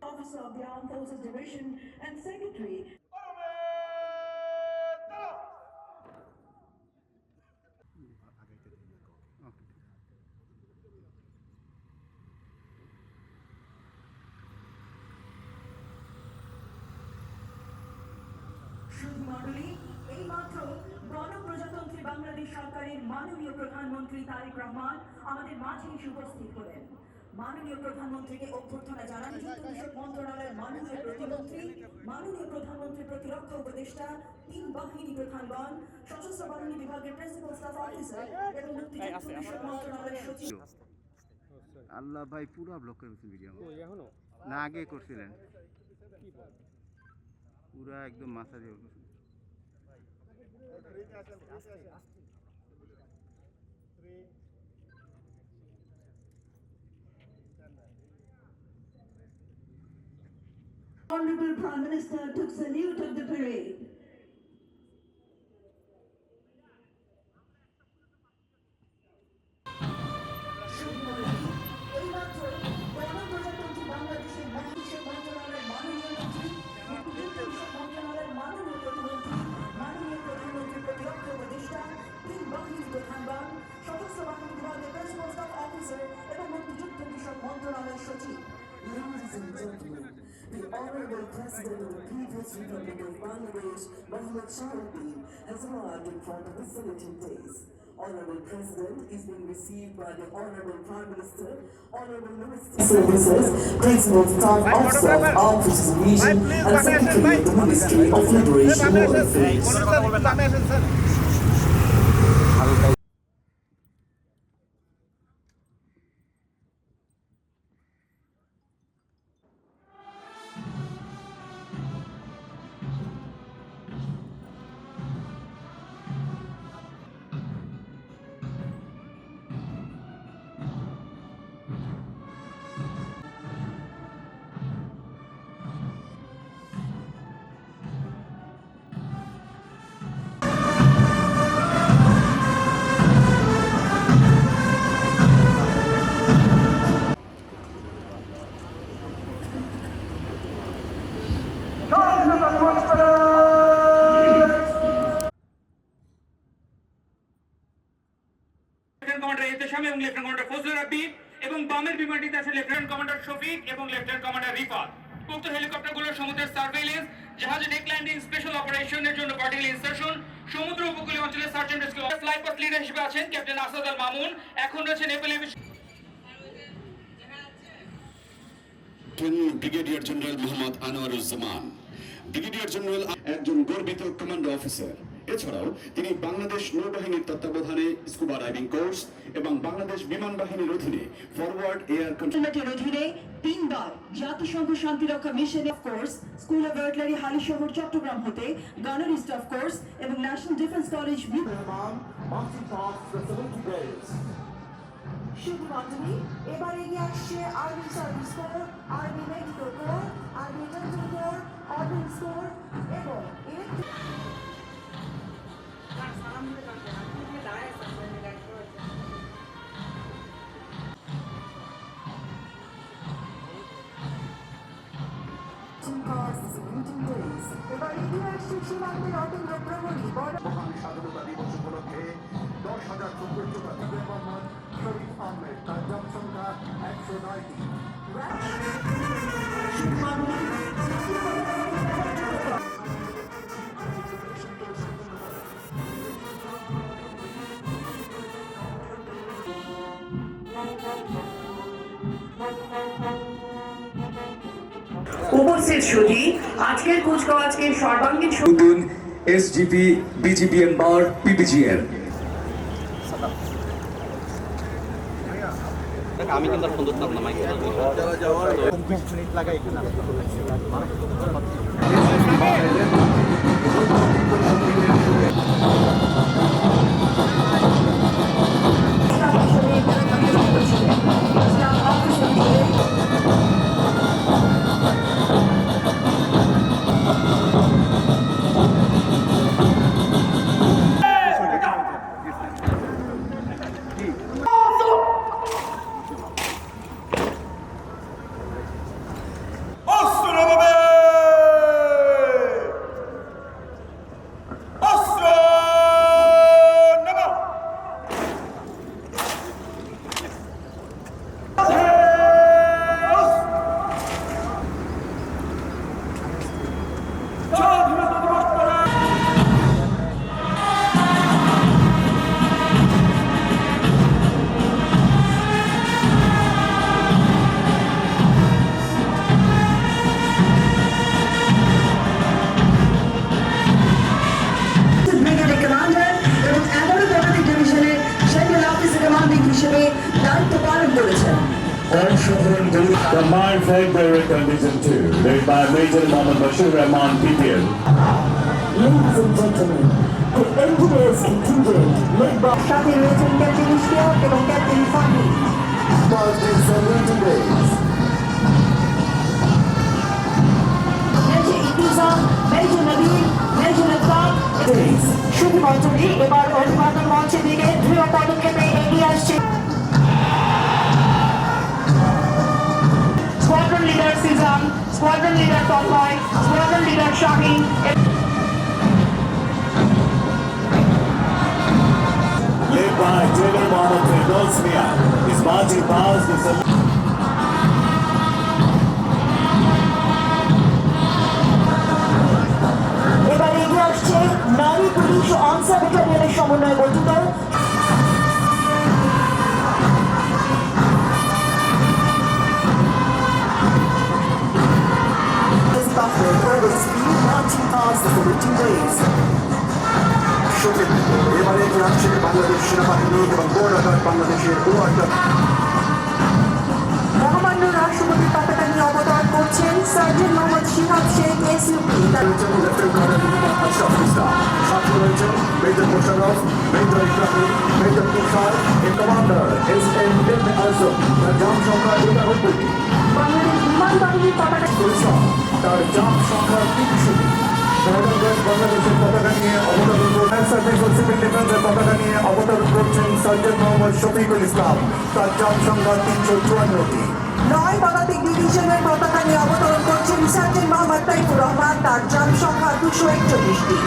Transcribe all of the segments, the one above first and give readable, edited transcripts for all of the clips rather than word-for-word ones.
Officer of the Armed Forces Division and Secretary. মণ্ডলী এইমাত্র গণপ্রজাতন্ত্রী বাংলাদেশ সরকারের মাননীয় প্রধানমন্ত্রী তারেক রহমান আমাদের মাঝে এসে উপস্থিত হলেন। মাননীয় প্রধানমন্ত্রীকে অভ্যর্থনা জানান যুক্ত বিষয়ক মন্ত্রণালয়ের মাননীয় প্রতিমন্ত্রী, মাননীয় প্রধানমন্ত্রীর প্রতিরক্ষা উপদেষ্টা, তিন বাহিনী প্রধানগণ, সশস্ত্র বাহিনী বিভাগের প্রিন্সিপাল স্টাফ অফিসার এবং মুক্তিযুদ্ধ বিষয়ক মন্ত্রণালয়ের সচিব। আল্লাহ ভাই পুরো ব্লক করে দিয়েছেন ভিডিও না আগে করছিলেন পুরা একদম মাথা দিয়ে Honorable Prime Minister took salute of the parade. Ladies and gentlemen, the Honorable President of the People's Republic of Bangladesh, Mohammad Shahideen, has arrived in front of the saluting dais. Honorable President is being received by the Honorable Prime Minister, Honorable Minister of Services, Principal Staff Officer of Armed Forces Division, and Secretary of the Ministry of Liberation and Affairs. এবং বামের বিমানটিতে আছে lieutenant commander Shafiq এবং lieutenant commander Rifat. উক্ত হেলিকপ্টারগুলোর সমুদ্রের surveillance, জাহাজে day landing, special অপারেশনের জন্য vertical insertion, সমুদ্র উপকূলীয় অঞ্চলে search and rescue. Flight path leader হিসেবে আছেন ক্যাপ্টেন আসাদ আল মামুন। এখন রয়েছে Nepal aviation brigadier general Mohammad Anwaruzzaman. Brigadier general একজন গর্বিত কমান্ডো অফিসার। এছাড়াও তিনি বাংলাদেশ নৌবাহিনীর তত্ত্বাবধানে স্কুবা ডাইভিং কোর্স এবং বাংলাদেশ বিমান বাহিনীর অধীনে ফরওয়ার্ড এয়ার কন্ট্রোলের অধীনে 3 বার জাতিসংঘ শান্তিরক্ষা mission of course, school of artillery Halishahar Chittagong হতে গানারি স্টাফ কোর্স এবং ন্যাশনাল ডিফেন্স কলেজ শুধু মাধ্যমিক। এবার এগিয়ে আসছে army service corps, army medical corps, army dental corps, ordnance corps এবং মহান স্বাধীনতা দিবস উপলক্ষে 10,000 যোগ্যতা মোহাম্মদ শরীফ আহমেদ, তার জনসংখ্যা 109টি। উপস্থিত সুধী, আজকের কুচকাওয়াজকে সর্বাঙ্গীন এসজিপি, বিজিবিএন বার, পিবিজিএন। আমি কিন্তু ফোন ধরতাম না মাইক লাগাই হিসেবে দায়িত্ব পালন করেছেন। অসাধারণ Command Flight Director Division 2, led by Major Mohammad Bashir Rahman, PPL. Ladies and gentlemen, the engineers contingent led by সাথে রয়েছেন ক্যাপ্টেন ইশতিয়াক এবং captain Fahim. Positive saluting days. Major Itizam, major Nabin, major Iqbal. শুধুমাত্রই এবার অভিবাদন মঞ্চের দিকে দৃঢ় পদক্ষেপে এগিয়ে আসছে squadron leader Sizam, squadron leader তলয়, squadron leader Shahin. Led by General Mohammad Firdaus Mian, is marching past the এবার এগিয়ে আসছে নারী পুলিশ ও আনসার ব্যাটালিয়নের সমন্বয়ে গঠিত এবারে আসছে বাংলাদেশ সেনাবাহিনী এবং বর্ডার গার্ড বাংলাদেশের মহামান্য রাষ্ট্রপতি পতাকা নিয়ে অবতরণ করছেন সার্জেন্ট মোহাম্মদ শিহাব শেখ এসইউপি। সাথে রয়েছেন major Mosharraf, major Ibrahim, major Tushar, commander SM Ibne Azam, তার জাম সংখ্যা 89টি। বাংলাদেশ বিমান বাহিনীর পতাকা তার জাম সংখ্যা 300টি। বর্ডার গার্ড বাংলাদেশের পতাকা নিয়ে অবতরণ করছেন সার্ভিস ও সিভিল ডিফেন্সের পতাকা নিয়ে অবতরণ করছেন সার্জেন্ট মোহাম্মদ শফিকুল ইসলাম, তার জাম সংখ্যা 354টি। 9 পদাতিক ডিভিশনের পতাকা নিয়ে অবতরণ করছেন সার্জেন্ট মোহাম্মদ তাইফুর রহমান, তার জাম সংখ্যা 241টি।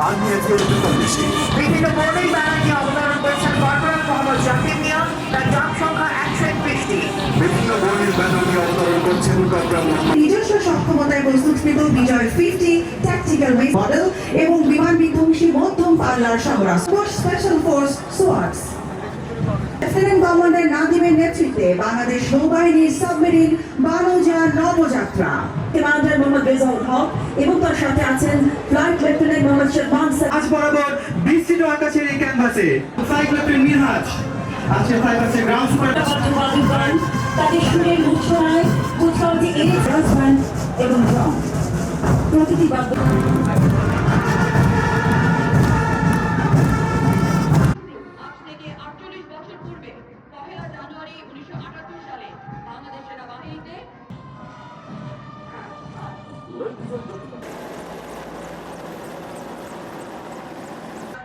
আর্মি এর 42টি। বিভিন্ন বর্ণিল ব্যানার নিয়ে অবতরণ করছেন কর্পোরাল মোহাম্মদ জাকির মিয়া, তার জাম সংখ্যা 131টি। বিভিন্ন বর্ণিল ব্যানার নিয়ে অবতরণ করছেন কর্পোরাল মোহাম্মদ নিজস্ব সক্ষমতায় প্রস্তুতকৃত বিজয় 50 ট্যাকটিক্যাল মডেল এবং বিমান বিধ্বংসী মধ্যম পাল্লার সমরাস্ত্র special force Schwartz's. Lieutenant commander নাদিমের নেতৃত্বে বাংলাদেশ নৌবাহিনীর সাবমেরিন বানৌজা নবযাত্রা। কমান্ডার মোহাম্মদ রেজাউল হক এবং তার সাথে আছেন ফ্লাইট লেফটেন্যান্ট মোহাম্মদ শাহবান। আজ বরাবর বিস্তৃত আকাশের এই ক্যানভাসে ফ্লাইট লেফটেন্যান্ট মিনহাজ আজকে ফ্লাইট আছে গ্রাউন্ড সুপার তাদের সুরের মূর্ছনায় কোথাও যে এনে ব্যান্ড এবং ড্রাম প্রতিটি বাদ্য আজ থেকে 48 বছর পূর্বে 1 জানুয়ারি 1978 সালে বাংলাদেশ সেনাবাহিনীতে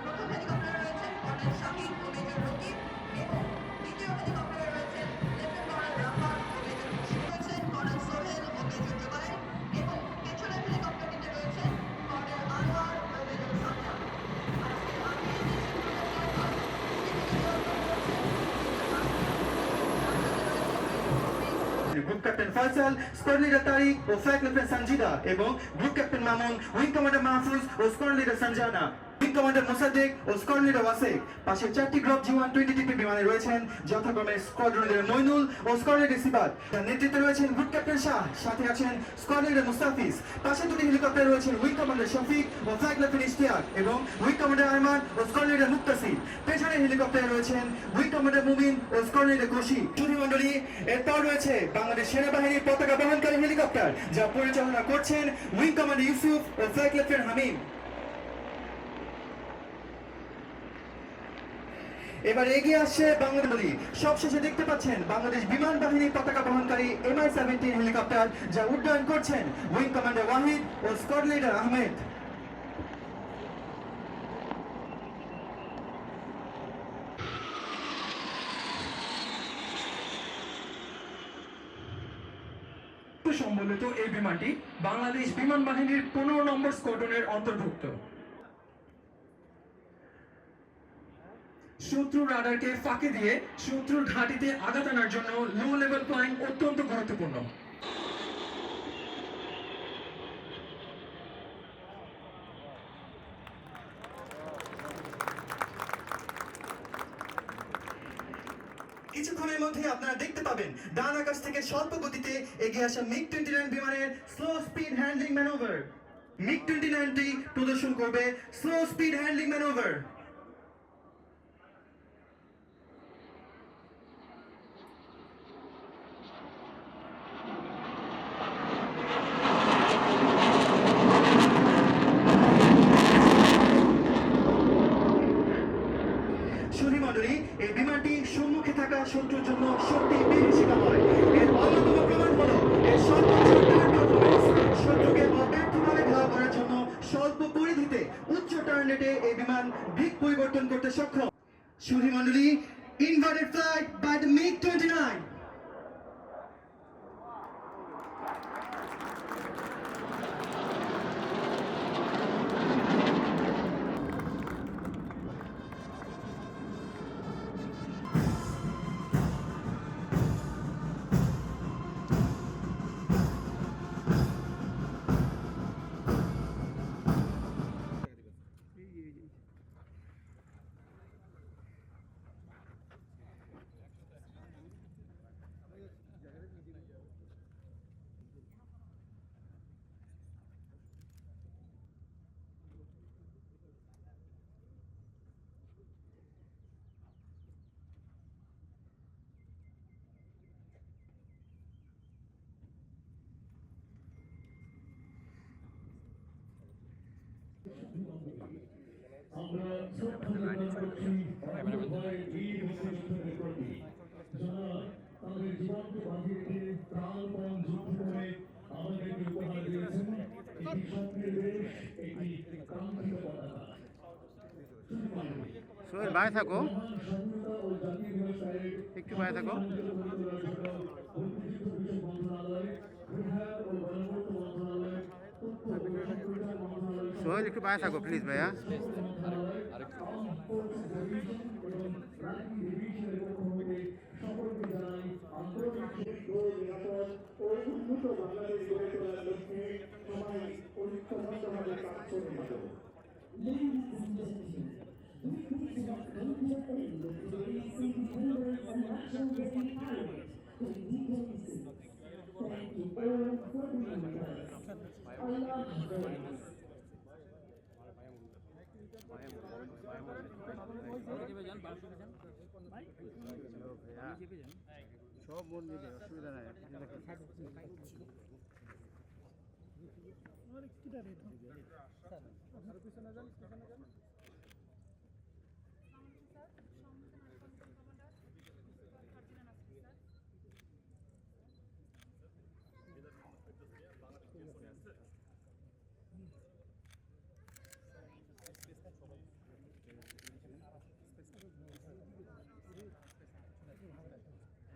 প্রথম হেলিকপ্টারে রয়েছেন কর্নেল শাহিদ ও মেজর রকিব এবং দ্বিতীয় হেলিকপ্টারে রয়েছেন লেফটেন্যান্ট কর্নেল রাফাত ও মেজর খুশি, রয়েছেন কর্নেল সোহেল ও মেজর জুবাইর এবং পেছনের হেলিকপ্টারটিতে রয়েছেন কর্নেল আনোয়ার ও মেজর সাজ্জাদ। আজকে আমি group captain Faisal, squad leader Tariq ও ফ্লাইট লেফটেন্যান্ট সঞ্জিদা এবং group captain Mamun, wing commander Mahfuz ও squad leader Sanjana, wing commander Mosaddek ও স্কোয়াড লিডার ওয়াসেক। পাশে 4টি গ্রুপ G120 বিমানে রয়েছেন যথাক্রমে স্কোয়াড্রন লিডার মইনুল ও স্কোয়াড লিডার সিবাত। তার নেতৃত্বে রয়েছেন গ্রুপ ক্যাপ্টেন শাহ, সাথে আছেন স্কোয়াড লিডার মুস্তাফিজ। পাশে 2টি হেলিকপ্টার রয়েছেন উইং কমান্ডার শফিক ও ফ্লাইট লেফটেন্যান্ট ইশতিয়াক এবং উইং কমান্ডার আরমান ও স্কোয়াড লিডার মুক্তাসির। পেছনে হেলিকপ্টারে রয়েছেন উইং কমান্ডার মুমিন ও স্কোয়াড লিডার খুশি। সুধী মণ্ডলী, এরপর রয়েছে বাংলাদেশ সেনাবাহিনীর পতাকা বহনকারী হেলিকপ্টার, যা পরিচালনা করছেন উইং কমান্ডার ইউসুফ ও ফ্লাইট লেফটেন্যান্ট হামিম। এবার এগিয়ে আসছে বাংলাদেশ। সবশেষে দেখতে পাচ্ছেন বাংলাদেশ বিমান বাহিনীর পতাকা বহনকারী MI-17 হেলিকপ্টার, যা উড্ডয়ন করছেন উইং কমান্ডার ওয়াহিদ ও স্কোয়াড লিডার আহমেদ। সম্বলিত এই বিমানটি বাংলাদেশ বিমান বাহিনীর 15 নম্বর স্কোয়াড্রনের অন্তর্ভুক্ত। শত্রু রাডারকে ফাঁকি দিয়ে শত্রুর ঘাঁটিতে আঘাত আনার জন্য লো লেভেল ফ্লাইং অত্যন্ত গুরুত্বপূর্ণ। কিছুক্ষণের মধ্যে আপনারা দেখতে পাবেন ডান আকাশ থেকে স্বল্প গতিতে এগিয়ে আসা MiG-29 বিমানের স্লো স্পিড হ্যান্ডলিং ম্যানোভার। MiG-29টি প্রদর্শন করবে স্লো স্পিড হ্যান্ডলিং ম্যানোভার। দ্বারা শত্রুর জন্য শক্তি বিভীষিকা হয়। এর অন্যতম প্রমাণ হলো এর সর্বোচ্চ পারফরমেন্স। শত্রুকে অব্যর্থভাবে ধাওয়া করার জন্য স্বল্প পরিধিতে উচ্চ টার্নেটে এই বিমান দিক পরিবর্তন করতে সক্ষম। সুধী মণ্ডলী, inverted flight by the MiG-29. আমরা শ্রদ্ধা নিবেদন করছি অন্ধভাবে বীর মুক্তিযোদ্ধাদের প্রতি, যারা তাদের জীবনকে বাজি রেখে প্রাণপণ যুদ্ধ করে আমাদেরকে উপহার দিয়েছেন একটি স্বপ্নের দেশ, একটি কাঙ্ক্ষিত পতাকা। সোহেল বাইরে থাকো, মহান স্বাধীনতা ও জাতীয় দিবস প্যারেড একটু বাইরে থাকো। মুক্তিযুদ্ধ বিষয়ক মন্ত্রণালয়, গৃহ ও গণপূর্ত মন্ত্রণালয়, তথ্য ও সম্প্রচার মন্ত্রণালয়, সোহেল একটু বাইরে থাকো প্লিজ ভাইয়া। সব মন দিবে, অসুবিধা নাই।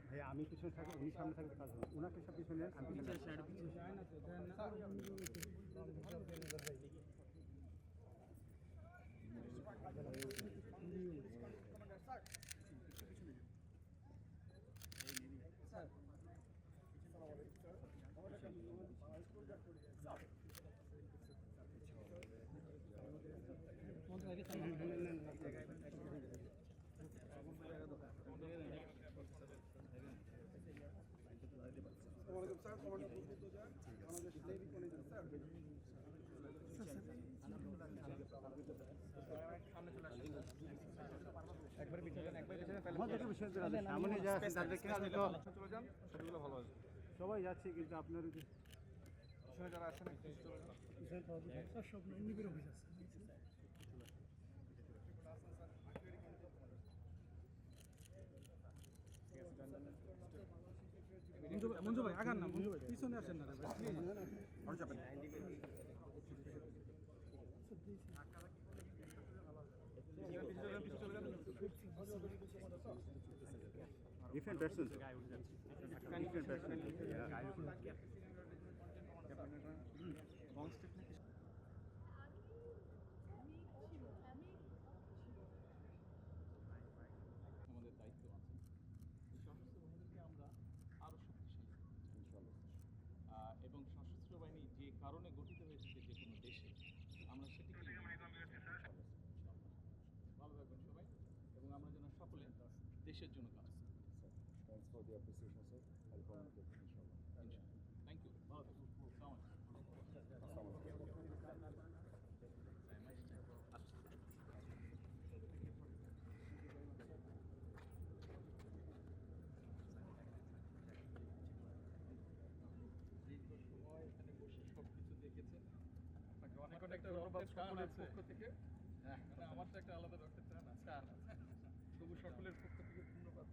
ভাইয়া আমি পিছনে থাকবো, উনি সামনে থাকবে, কাজ হবে। ওনাকে সব পিছনে, আমি পিছনে। আমাদেরকে বিষয় সামনে যা আছে তাদেরকে আমি তো সবাই যাচ্ছে, কিন্তু আপনার যারা আছে সব নিবিড় অফিস আছে। মঞ্জু ভাই আগান না, মঞ্জু ভাই পিছনে আসেন না, different person. Different person. আমাদের দায়িত্ব আছে সশস্ত্র বাহিনীকে আমরা আরও শক্তিশালী এবং সশস্ত্র বাহিনী যে কারণে গঠিত হয়েছে যে কোনো দেশে আমরা সেটিকে ভালো থাকবেন সবাই এবং আমরা যেন সকলে দেশের জন্য কাজ করি। Thanks for the appreciation, sir. I'll communicate, inshallah. Thank you, ভালো থাকবেন। অনেক অনেক ধন্যবাদ সকলের পক্ষ থেকে। আমার তো একটা আলাদা রক্তের টান আছে, তবু সকলের পক্ষ থেকে ধন্যবাদ।